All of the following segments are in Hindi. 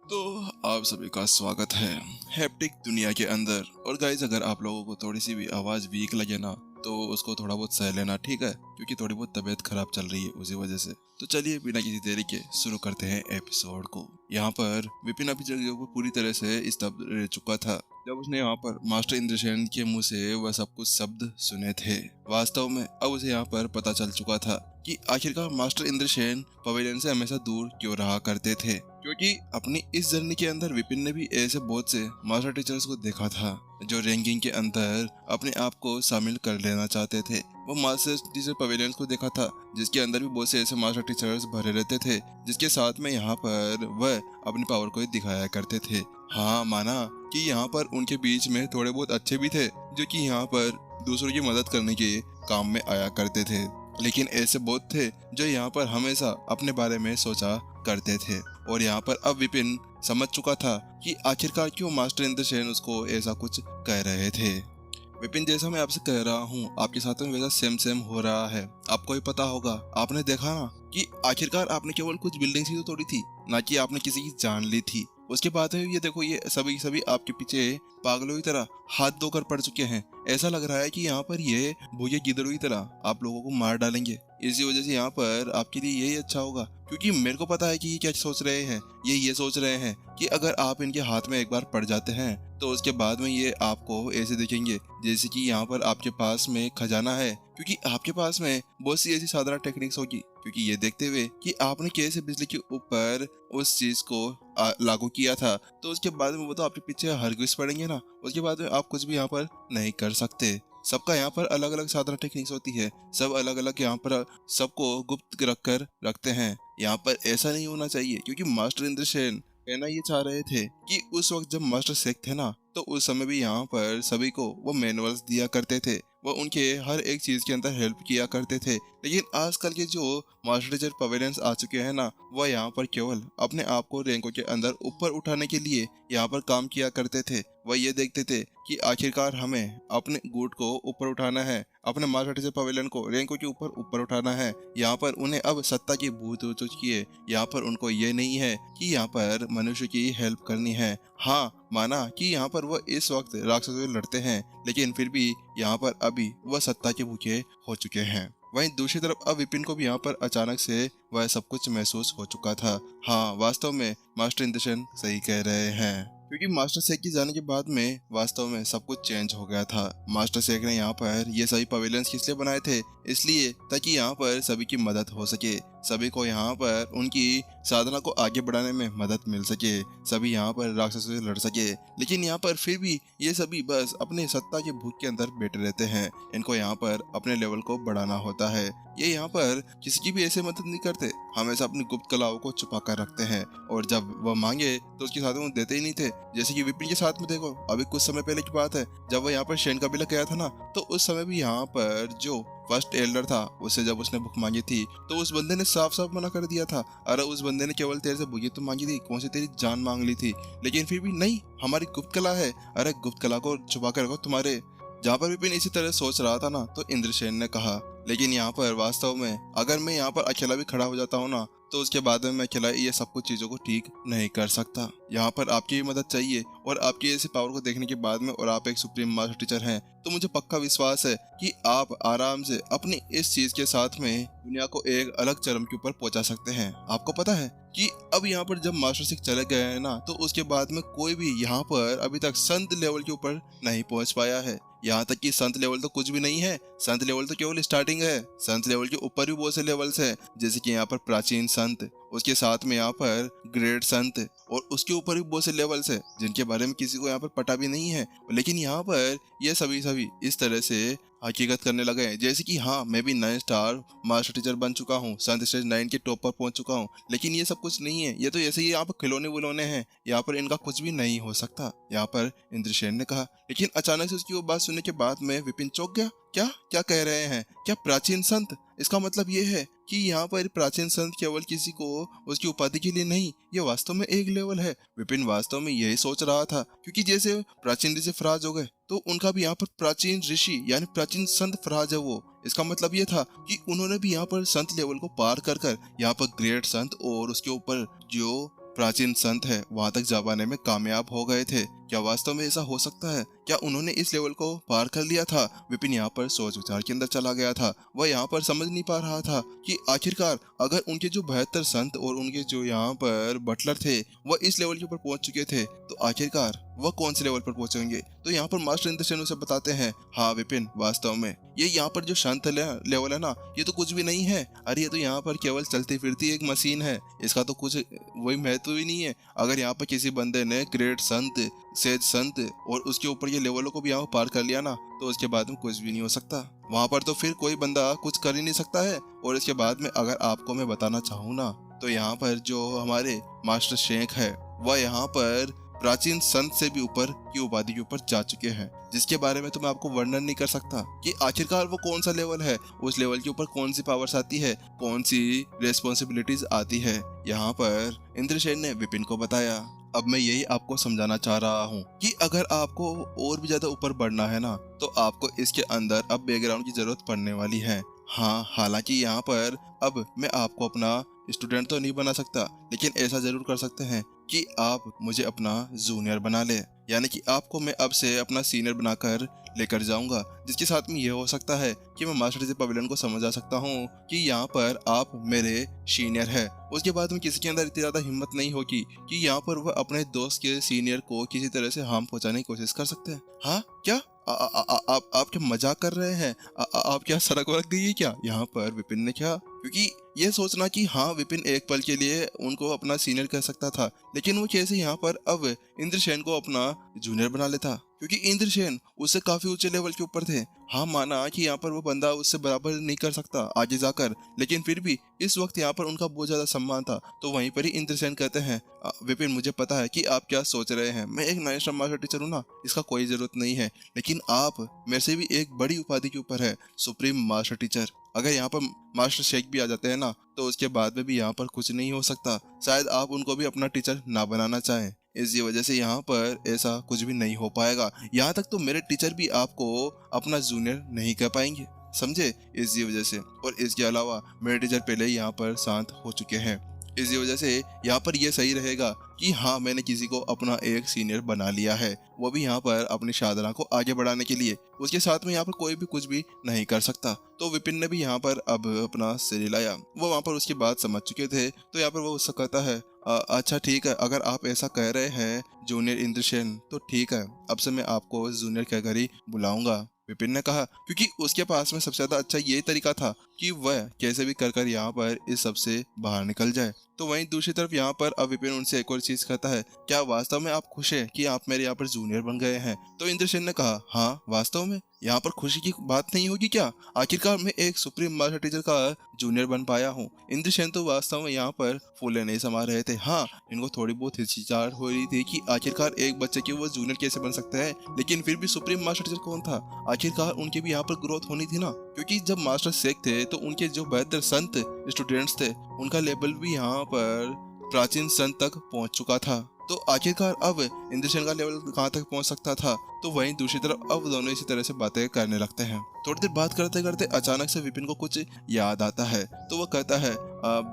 तो आप सभी का स्वागत है हैप्टिक दुनिया के अंदर। और गाइज, अगर आप लोगों को थोड़ी सी भी आवाज वीक लगे ना, तो उसको थोड़ा बहुत सह लेना, ठीक है? क्योंकि थोड़ी बहुत तबीयत खराब चल रही है उसी वजह से। तो चलिए बिना किसी देरी के शुरू करते हैं एपिसोड को। यहाँ पर विपिन अभी जगह को पूरी तरह से स्तब्ध रह चुका था जब उसने यहाँ पर मास्टर इंद्रसेन के मुंह से वह सब कुछ शब्द सुने थे। वास्तव में अब उसे यहाँ पर पता चल चुका था कि आखिरकार मास्टर इंद्रसेन पवेलियन से हमेशा दूर क्यों रहा करते थे, क्योंकि अपनी इस जर्नी के अंदर विपिन ने भी ऐसे बहुत से मास्टर टीचर्स को देखा था जो रैंकिंग के अंदर अपने आप को शामिल कर लेना चाहते थे। वो मास्टर टीचर पवेलियन को देखा था जिसके अंदर भी बहुत से ऐसे मास्टर टीचर्स भरे रहते थे, जिसके साथ में यहाँ पर वह अपनी पावर को दिखाया करते थे। हाँ, माना कि यहाँ पर उनके बीच में थोड़े बहुत अच्छे भी थे जो कि यहाँ पर दूसरों की मदद करने के काम में आया करते थे, लेकिन ऐसे बहुत थे जो यहाँ पर हमेशा अपने बारे में सोचा करते थे। और यहाँ पर अब विपिन समझ चुका था कि आखिरकार क्यों मास्टर इंद्रसेन उसको ऐसा कुछ कह रहे थे। विपिन, जैसा मैं आपसे कह रहा हूँ आपके साथ में वैसा सेम सेम हो रहा है। आपको भी पता होगा, आपने देखा ना कि आखिरकार आपने केवल कुछ बिल्डिंग्स ही तो तोड़ी थी, ना कि आपने किसी की जान ली थी। उसके बाद में ये देखो, ये सभी सभी आपके पीछे पागलों की तरह हाथ धोकर पड़ चुके हैं। ऐसा लग रहा है कि यहाँ पर ये भूखे गिदड़ों की तरह आप लोगों को मार डालेंगे। इसी वजह से यहाँ पर आपके लिए यही अच्छा होगा, क्योंकि मेरे को पता है कि ये क्या सोच रहे हैं। ये सोच रहे हैं कि अगर आप इनके हाथ में एक बार पड़ जाते हैं तो उसके बाद में ये आपको ऐसे देखेंगे जैसे कि यहाँ पर आपके पास में खजाना है, क्योंकि आपके पास में बहुत सी ऐसी साधारण टेक्निक्स होगी। क्योंकि ये देखते हुए कि आपने कैसे बिजली के ऊपर उस चीज को लागू किया था, तो उसके बाद में वो तो आपके पीछे हरगिज पड़ेंगे ना। उसके बाद में आप कुछ भी यहाँ पर नहीं कर सकते। सबका यहाँ पर अलग अलग साधारण टेक्निक्स होती है, सब अलग अलग यहाँ पर सबको गुप्त रख कर रखते हैं। यहाँ पर ऐसा नहीं होना चाहिए, क्योंकि मास्टर इंद्रसेन कहना ये चाह रहे थे कि उस वक्त जब मास्टर शेख थे ना, तो उस समय भी यहाँ पर सभी को वो मैनुअल्स दिया करते थे, वो उनके हर एक चीज के अंदर हेल्प किया करते थे। लेकिन आजकल के जो मास्टर टीचर पवेलियंस आ चुके हैं ना, वह यहाँ पर केवल अपने आप को रैंकों के अंदर ऊपर उठाने के लिए यहाँ पर काम किया करते थे। वह ये देखते थे कि आखिरकार हमें अपने गुट को ऊपर उठाना है, अपने मास्टर टीचर पवेलियन को रैंकों के ऊपर उठाना है। यहाँ पर उन्हें अब सत्ता की भूत हो चुकी है। यहाँ पर उनको ये नहीं है कि यहाँ पर मनुष्य की हेल्प करनी है। हाँ, माना कि यहाँ पर वह इस वक्त राक्षसों से लड़ते हैं, लेकिन फिर भी यहाँ पर अभी वह सत्ता के भूखे हो चुके हैं। वहीं दूसरी तरफ अब विपिन को भी यहाँ पर अचानक से वह सब कुछ महसूस हो चुका था। हाँ, वास्तव में मास्टर इंद्रसेन सही कह रहे हैं, क्योंकि मास्टर शेख के जाने के बाद में वास्तव में सब कुछ चेंज हो गया था। मास्टर शेख ने यहाँ पर ये सभी पवेलियंस किस लिए बनाए थे? इसलिए ताकि यहाँ पर सभी की मदद हो सके, सभी को यहाँ पर उनकी साधना को आगे बढ़ाने में मदद मिल सके, सभी यहाँ पर राक्षसों से लड़ सके। लेकिन यहाँ पर फिर भी ये सभी बस अपने सत्ता के भूख के अंदर बैठे रहते हैं। इनको यहाँ पर अपने लेवल को बढ़ाना होता है। ये यहाँ पर किसी की भी ऐसे मदद नहीं करते, हमेशा अपनी गुप्त कलाओं को छुपा कर रखते हैं, और जब वह मांगे तो उसके साथ में वो देते ही नहीं थे। जैसे कि विपिन के साथ में देखो, अभी कुछ समय पहले की बात है, जब वह यहाँ पर शेन कबीला गया था ना, तो उस समय भी यहाँ पर जो फर्स्ट एल्डर था, उससे जब उसने भूख मांगी थी तो उस बंदे ने साफ साफ मना कर दिया था। अरे उस बंदे ने केवल तेरे से भूख तो मांगी थी, कौन सी तेरी जान मांग ली थी। लेकिन फिर भी नहीं, हमारी गुप्त कला है, अरे गुप्त कला को छुपा कर रखो तुम्हारे। जहाँ पर विपिन इसी तरह सोच रहा था ना, तो इंद्रसेन ने कहा, लेकिन यहाँ पर वास्तव में अगर मैं यहाँ पर अकेला भी खड़ा हो जाता हूँ ना, तो उसके बाद में मैं अकेला ये सब कुछ चीजों को ठीक नहीं कर सकता। यहाँ पर आपकी भी मदद चाहिए, और आपकी ऐसी पावर को देखने के बाद में, और आप एक सुप्रीम मास्टर टीचर हैं, तो मुझे पक्का विश्वास है कि आप आराम से अपनी इस चीज के साथ में दुनिया को एक अलग चरम के ऊपर पहुंचा सकते हैं। आपको पता है कि अब यहाँ पर जब मास्टर शेख चले गए हैं ना, तो उसके बाद में कोई भी यहाँ पर अभी तक संत लेवल के ऊपर नहीं पहुंच पाया है। यहाँ तक कि संत लेवल तो कुछ भी नहीं है, संत लेवल तो केवल स्टार्टिंग है। संत लेवल के ऊपर भी बहुत से लेवल्स हैं, जैसे कि यहाँ पर प्राचीन संत, उसके साथ में यहाँ पर ग्रेट संत, और उसके ऊपर भी बहुत से लेवल्स हैं जिनके बारे में किसी को यहाँ पर पता भी नहीं है। लेकिन यहाँ पर ये सभी इस तरह से हकीकत करने लगे हैं जैसे कि हाँ, मैं भी 9 स्टार मास्टर टीचर बन चुका हूँ, संत स्टेज 9 के टॉप पर पहुंच चुका हूँ। लेकिन ये सब कुछ नहीं है, ये तो ऐसे ही यहाँ पर खिलौने विलौने हैं, यहाँ पर इनका कुछ भी नहीं हो सकता, यहाँ पर इंद्रसेन ने कहा। लेकिन अचानक से उसकी वो बात सुनने के बाद में विपिन चौंक गया। क्या क्या कह रहे हैं? क्या प्राचीन संत? इसका मतलब ये है कि यहाँ पर प्राचीन संत केवल किसी को उसकी उपाधि के लिए नहीं, ये वास्तव में एक लेवल है। विपिन वास्तव में यही सोच रहा था, क्योंकि जैसे प्राचीन ऋषि फराज हो गए, तो उनका भी यहाँ पर प्राचीन ऋषि यानी प्राचीन संत फराज है वो। इसका मतलब ये था कि उन्होंने भी यहाँ पर संत लेवल को पार कर कर यहाँ पर ग्रेट संत और उसके ऊपर जो प्राचीन संत है वहां तक जा पाने में कामयाब हो गए थे। क्या वास्तव में ऐसा हो सकता है? क्या उन्होंने इस लेवल को पार कर लिया था? विपिन यहाँ पर सोच विचार के अंदर चला गया था। वह यहाँ पर समझ नहीं पा रहा था कि आखिरकार अगर उनके जो 72 संत और उनके जो यहाँ पर बटलर थे वह इस लेवल के ऊपर पहुंच चुके थे, तो आखिरकार वह कौन से लेवल पर पहुंचेंगे? तो यहाँ पर मास्टर इंद्रसेन उसे बताते हैं, हाँ विपिन, वास्तव में ये यहाँ पर जो शांत लेवल है ना, ये तो कुछ भी नहीं है। अरे ये तो यहाँ पर केवल चलती फिरती एक मशीन है, इसका तो कुछ वही महत्व ही नहीं है। अगर यहाँ पर किसी बंदे ने ग्रेट संत, सेज संत और उसके ऊपर ये लेवलों को भी यहाँ पार कर लिया ना, तो उसके बाद में कुछ भी नहीं हो सकता। वहां पर तो फिर कोई बंदा कुछ कर ही नहीं सकता है। और इसके बाद में अगर आपको मैं बताना चाहूँ ना, तो यहाँ पर जो हमारे मास्टर शेख है वह यहाँ पर प्राचीन संत से भी ऊपर की उपाधि के ऊपर जा चुके हैं, जिसके बारे में तो मैं आपको वर्णन नहीं कर सकता कि आखिरकार वो कौन सा लेवल है, उस लेवल के ऊपर कौन सी पावर्स आती है, कौन सी रेस्पॉन्सिबिलिटीज आती है। यहाँ पर इंद्रसेन ने विपिन को बताया। अब मैं यही आपको समझाना चाह रहा हूँ कि अगर आपको और भी ज्यादा ऊपर बढ़ना है ना, तो आपको इसके अंदर अब बैकग्राउंड की जरूरत पड़ने वाली है। हाँ, हालांकि यहाँ पर अब मैं आपको अपना स्टूडेंट तो नहीं बना सकता, लेकिन ऐसा जरूर कर सकते हैं कि आप मुझे अपना जूनियर बना ले, यानी कि आपको मैं अब से अपना सीनियर बनाकर लेकर जाऊंगा, जिसके साथ में यह हो सकता है कि मैं मास्टर जी पवेलियन को समझा सकता हूँ कि यहाँ पर आप मेरे सीनियर है। उसके बाद में किसी के अंदर इतनी ज्यादा हिम्मत नहीं होगी कि यहाँ पर वह अपने दोस्त के सीनियर को किसी तरह से हार्म पहुंचाने की कोशिश कर सकते हैं। हाँ क्या आप क्या मजाक कर रहे हैं? आप क्या सड़क वरक गई है क्या? यहाँ पर विपिन ने क्या, क्योंकि ये सोचना कि हाँ विपिन एक पल के लिए उनको अपना सीनियर कह सकता था, लेकिन वो कैसे यहाँ पर अब इंद्रसेन को अपना जूनियर बना लेता, क्योंकि इंद्रसेन उससे काफी ऊंचे लेवल के ऊपर थे। हाँ, माना कि यहाँ पर वो बंदा उससे बराबर नहीं कर सकता आगे जाकर, लेकिन फिर भी इस वक्त यहाँ पर उनका बहुत ज्यादा सम्मान था। तो वहीं पर ही इंद्रसेन कहते हैं, विपिन मुझे पता है कि आप क्या सोच रहे हैं, मैं एक 9 स्टार मास्टर टीचर हूँ ना, इसका कोई जरूरत नहीं है, लेकिन आप मेरे से भी एक बड़ी उपाधि के ऊपर है, सुप्रीम मास्टर टीचर। अगर यहाँ पर मास्टर शेख भी आ जाते हैं ना, तो उसके बाद में भी यहाँ पर कुछ नहीं हो सकता। शायद आप उनको भी अपना टीचर ना बनाना चाहें, इसी वजह से यहाँ पर ऐसा कुछ भी नहीं हो पाएगा। यहाँ तक तो मेरे टीचर भी आपको अपना जूनियर नहीं कह पाएंगे, समझे? इसी वजह से, और इसके अलावा मेरे टीचर पहले ही यहाँ पर शांत हो चुके हैं। इसी वजह से यहाँ पर यह सही रहेगा कि हाँ, मैंने किसी को अपना एक सीनियर बना लिया है, वो भी यहाँ पर अपनी साधना को आगे बढ़ाने के लिए। उसके साथ में यहाँ पर कोई भी कुछ भी नहीं कर सकता। तो विपिन ने भी यहाँ पर अब अपना सिर हिलाया। वो वहाँ पर उसकी बात समझ चुके थे, तो यहाँ पर वो उससे कहता है, अच्छा ठीक है, अगर आप ऐसा कह रहे हैं जूनियर इंद्रसेन, तो ठीक है, अब से मैं आपको जूनियर कहकर ही बुलाऊंगा। विपिन ने कहा, क्योंकि उसके पास में सबसे ज्यादा अच्छा यही तरीका था कि वह कैसे भी कर यहाँ पर इस सब से बाहर निकल जाए। तो वहीं दूसरी तरफ यहाँ पर अब विपिन उनसे एक और चीज कहता है, क्या वास्तव में आप खुश हैं कि आप मेरे यहाँ पर जूनियर बन गए हैं? तो इंद्रसेन ने कहा, हाँ वास्तव में, यहाँ पर खुशी की बात नहीं होगी क्या? आखिरकार मैं एक सुप्रीम मास्टर टीचर का जूनियर बन पाया हूँ। इंद्रसेन तो वास्तव में यहाँ पर फूले नहीं समा रहे थे। हाँ, इनको थोड़ी बहुत हिचकिचाहट हो रही थी कि आखिरकार एक बच्चे के वो जूनियर कैसे बन सकते हैं, लेकिन फिर भी सुप्रीम मास्टर टीचर कौन था? आखिरकार उनकी भी यहाँ पर ग्रोथ होनी थी ना, क्योंकि जब मास्टर शेख थे तो उनके जो 72 संत स्टूडेंट्स थे, उनका लेवल भी यहाँ पर प्राचीन संत तक पहुंच चुका था। तो आखिरकार अब इंद्रसेन का लेवल कहाँ तक पहुंच सकता था? तो वहीं दूसरी तरफ अब दोनों इसी तरह से बातें करने लगते हैं। थोड़ी देर बात करते करते अचानक से विपिन को कुछ याद आता है, तो वो कहता है,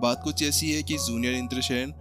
बात कुछ ऐसी है कि जूनियर इंद्रसेन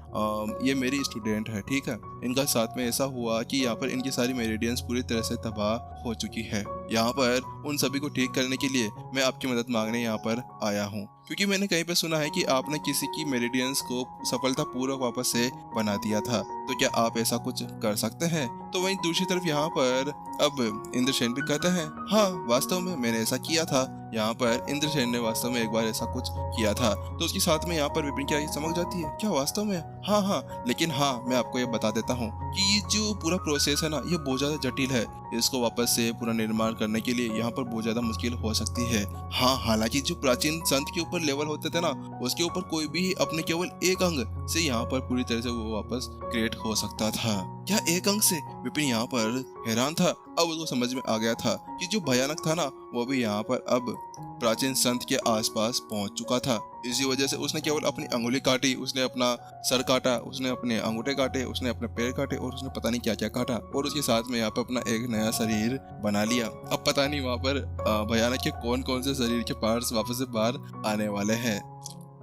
ये मेरी स्टूडेंट है, ठीक है। इनका साथ में ऐसा हुआ कि यहाँ पर इनकी सारी मेरिडियंस पूरी तरह से तबाह हो चुकी है। यहाँ पर उन सभी को ठीक करने के लिए मैं आपकी मदद मांगने यहाँ पर आया हूँ, क्योंकि मैंने कहीं पे सुना है कि आपने किसी की मेरिडियंस को सफलतापूर्वक वापस से बना दिया था। तो क्या आप ऐसा कुछ कर सकते हैं? तो वहीं दूसरी तरफ यहाँ पर अब इंद्रसेन भी कहते हैं, हाँ वास्तव में मैंने ऐसा किया था। यहाँ पर इंद्रसेन ने वास्तव में एक बार ऐसा कुछ किया था। तो उसके साथ में यहाँ पर विपिन क्या चमक जाती है, क्या वास्तव में? हाँ, लेकिन हाँ, मैं आपको ये बता देता हूँ कि ये जो पूरा प्रोसेस है ना, ये बहुत ज्यादा जटिल है। इसको वापस से पूरा निर्माण करने के लिए यहाँ पर बहुत ज्यादा मुश्किल हो सकती है। हाँ, हालांकि जो प्राचीन संत के ऊपर लेवल होते थे ना, उसके ऊपर कोई भी अपने केवल एक अंग से यहाँ पर पूरी तरह से वो वापस क्रिएट हो सकता था। क्या एक अंग से? विपिन यहाँ पर हैरान था। अब उसको समझ में आ गया था कि जो भयानक था ना, वो भी यहाँ पर अब प्राचीन संत के आसपास पहुंच चुका था। इसी वजह से उसने केवल अपनी अंगुली काटी, उसने अपना सर काटा, उसने अपने अंगूठे काटे, उसने अपने पैर काटे और उसने पता नहीं क्या क्या काटा, और उसके साथ में यहाँ पे अपना एक नया शरीर बना लिया। अब पता नहीं वहाँ पर भयानक के कौन कौन से शरीर के पार्ट्स वापस से बाहर आने वाले हैं।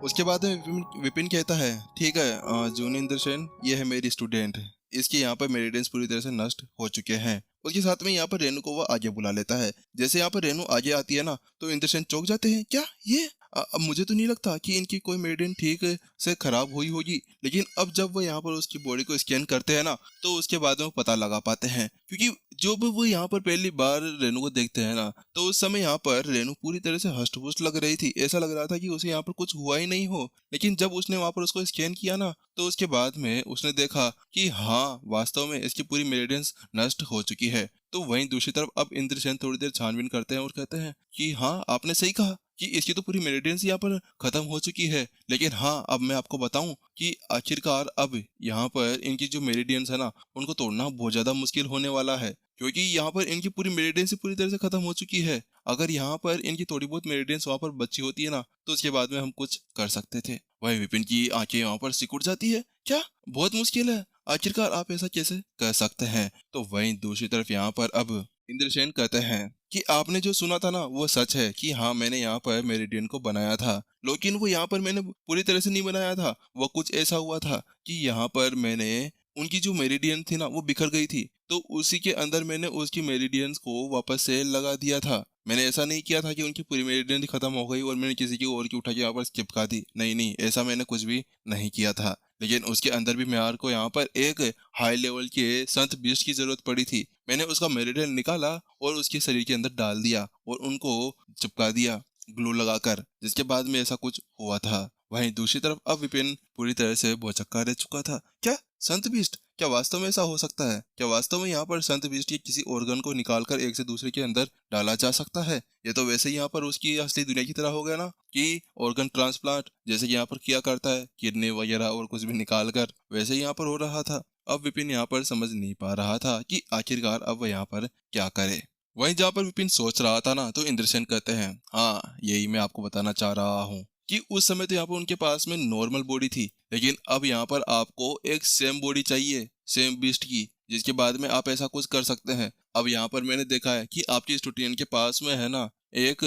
उसके बाद में विपिन कहता है, ठीक है जून इंद्रसेन, ये है मेरी स्टूडेंट, इसके यहाँ पर मेरिडियंस पूरी तरह से नष्ट हो चुके हैं। उसके साथ में यहाँ पर रेनू को वो आगे बुला लेता है। जैसे यहाँ पर रेनू आगे आती है ना, तो इंद्रसेन चौंक जाते हैं, क्या ये अब मुझे तो नहीं लगता कि इनकी कोई मेरिडियन ठीक से खराब हुई होगी। लेकिन अब जब वो यहाँ पर उसकी बॉडी को स्कैन करते हैं ना, तो उसके बाद में वो पता लगा पाते हैं, क्योंकि जब वो यहाँ पर पहली बार रेनू को देखते हैं ना, तो उस समय यहाँ पर रेनू पूरी तरह से हष्ट पुष्ट लग रही थी। ऐसा लग रहा था कि उसे यहाँ पर कुछ हुआ ही नहीं हो। लेकिन जब उसने वहां पर उसको स्कैन किया ना, तो उसके बाद में उसने देखा कि हाँ, वास्तव में इसकी पूरी मेरिडियंस नष्ट हो चुकी है। तो वहीं दूसरी तरफ अब इंद्रसेन थोड़ी देर छानबीन करते हैं और कहते हैं कि हाँ, आपने सही कहा कि इसकी तो पूरी मेरिडियंस यहाँ पर खत्म हो चुकी है। लेकिन हाँ, अब मैं आपको बताऊं कि आखिरकार अब यहाँ पर इनकी जो मेरिडियंस है ना, उनको तोड़ना बहुत ज्यादा मुश्किल होने वाला है, क्योंकि यहाँ पर इनकी पूरी मेरिडियंस पूरी तरह से खत्म हो चुकी है। अगर यहाँ पर इनकी थोड़ी बहुत मेरिडियंस वहां पर बची होती है ना, तो उसके बाद में हम कुछ कर सकते थे। वही विपिन की आंखें वहां पर सिकुड़ जाती है, क्या बहुत मुश्किल है, आखिरकार आप ऐसा कैसे कर सकते हैं। तो वहीं दूसरी तरफ यहाँ पर अब इंद्रसेन कहते हैं कि आपने जो सुना था ना, वो सच है कि हाँ, मैंने यहाँ पर मेरिडियन को बनाया था। लेकिन वो यहाँ पर मैंने पूरी तरह से नहीं बनाया था। वो कुछ ऐसा हुआ था कि यहाँ पर मैंने उनकी जो मेरिडियन थी ना, वो बिखर गई थी, तो उसी के अंदर मैंने उसकी मेरिडियंस को वापस से लगा दिया था। मैंने ऐसा नहीं किया था कि उनकी पूरी मेरिडियन खत्म हो गई और मैंने किसी की और की उठा के यहाँ पर चिपका दी। नहीं नहीं, ऐसा मैंने कुछ भी नहीं किया था। लेकिन उसके अंदर भी म्यार को यहाँ पर एक हाई लेवल के संत बीस्ट की जरूरत पड़ी थी। मैंने उसका मेरिडियन निकाला और उसके शरीर के अंदर डाल दिया और उनको चिपका दिया ग्लू लगाकर, जिसके बाद में ऐसा कुछ हुआ था। वहीं दूसरी तरफ अब विपिन पूरी तरह से भौचक्का रह चुका था। क्या संत बीस्ट, क्या वास्तव में ऐसा हो सकता है? क्या वास्तव में यहाँ पर संत बीस्ट के किसी ऑर्गन को निकालकर एक से दूसरे के अंदर डाला जा सकता है? ये तो वैसे ही यहाँ पर उसकी असली दुनिया की तरह हो गया ना, कि ऑर्गन ट्रांसप्लांट जैसे कि यहाँ पर किया करता है, किडनी वगैरह और कुछ भी निकाल कर, वैसे ही यहाँ पर हो रहा था। अब विपिन यहाँ पर समझ नहीं पा रहा था कि आखिरकार अब वह यहाँ पर क्या करे। वहीं जहाँ पर विपिन सोच रहा था ना, तो इंद्रसेन कहते हैं, हाँ, यही मैं आपको बताना चाह रहा हूँ कि उस समय तो यहाँ पर उनके पास में नॉर्मल बॉडी थी, लेकिन अब यहाँ पर आपको एक सेम बॉडी चाहिए, सेम बीस्ट की, जिसके बाद में आप ऐसा कुछ कर सकते हैं। अब यहाँ पर मैंने देखा है कि आपकी स्टूडेंट के पास में है ना एक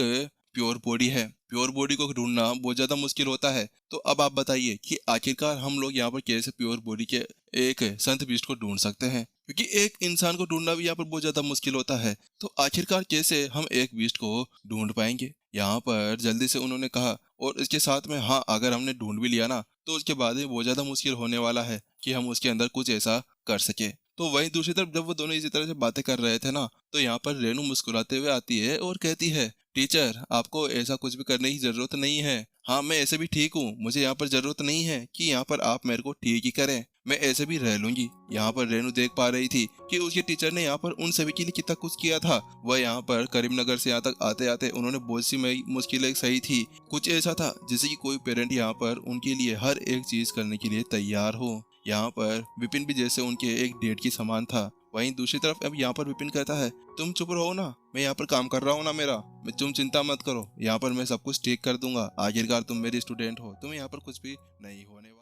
प्योर बॉडी है। प्योर बॉडी को ढूंढना बहुत ज्यादा मुश्किल होता है। तो अब आप बताइए कि आखिरकार हम लोग यहाँ पर कैसे प्योर बॉडी के एक संत बीस्ट को ढूंढ सकते हैं, क्योंकि एक इंसान को ढूंढना भी यहाँ पर बहुत ज्यादा मुश्किल होता है। तो आखिरकार कैसे हम एक बीस्ट को ढूंढ पाएंगे? यहाँ पर जल्दी से उन्होंने कहा। और इसके साथ में हाँ, अगर हमने ढूंढ भी लिया ना, तो उसके बाद में बहुत ज्यादा मुश्किल होने वाला है कि हम उसके अंदर कुछ ऐसा कर सके। तो वहीं दूसरी तरफ जब वो दोनों इसी तरह से बातें कर रहे थे ना, तो यहाँ पर रेनू मुस्कुराते हुए आती है और कहती है, टीचर, आपको ऐसा कुछ भी करने की जरूरत नहीं है। हाँ, मैं ऐसे भी ठीक हूँ, मुझे यहाँ पर जरूरत नहीं है कि यहाँ पर आप मेरे को ठीक ही करें, मैं ऐसे भी रह लूंगी। यहाँ पर रेनू देख पा रही थी कि उसके टीचर ने यहाँ पर उन सभी के लिए कितना कुछ किया था। वह यहाँ पर करीमनगर से यहाँ तक आते आते उन्होंने बहुत सी मुश्किलें सही थी। कुछ ऐसा था जैसे कि कोई पेरेंट यहाँ पर उनके लिए हर एक चीज करने के लिए तैयार हो। यहाँ पर विपिन भी जैसे उनके एक डेट की समान था। वहीं दूसरी तरफ अब यहाँ पर विपिन कहता है, तुम चुप रहो ना, मैं यहाँ पर काम कर रहा हूँ ना मेरा, मैं तुम चिंता मत करो, यहाँ पर मैं सब कुछ ठीक कर दूंगा। आखिरकार तुम मेरी स्टूडेंट हो, तुम्हें यहाँ पर कुछ भी नहीं होने वाला।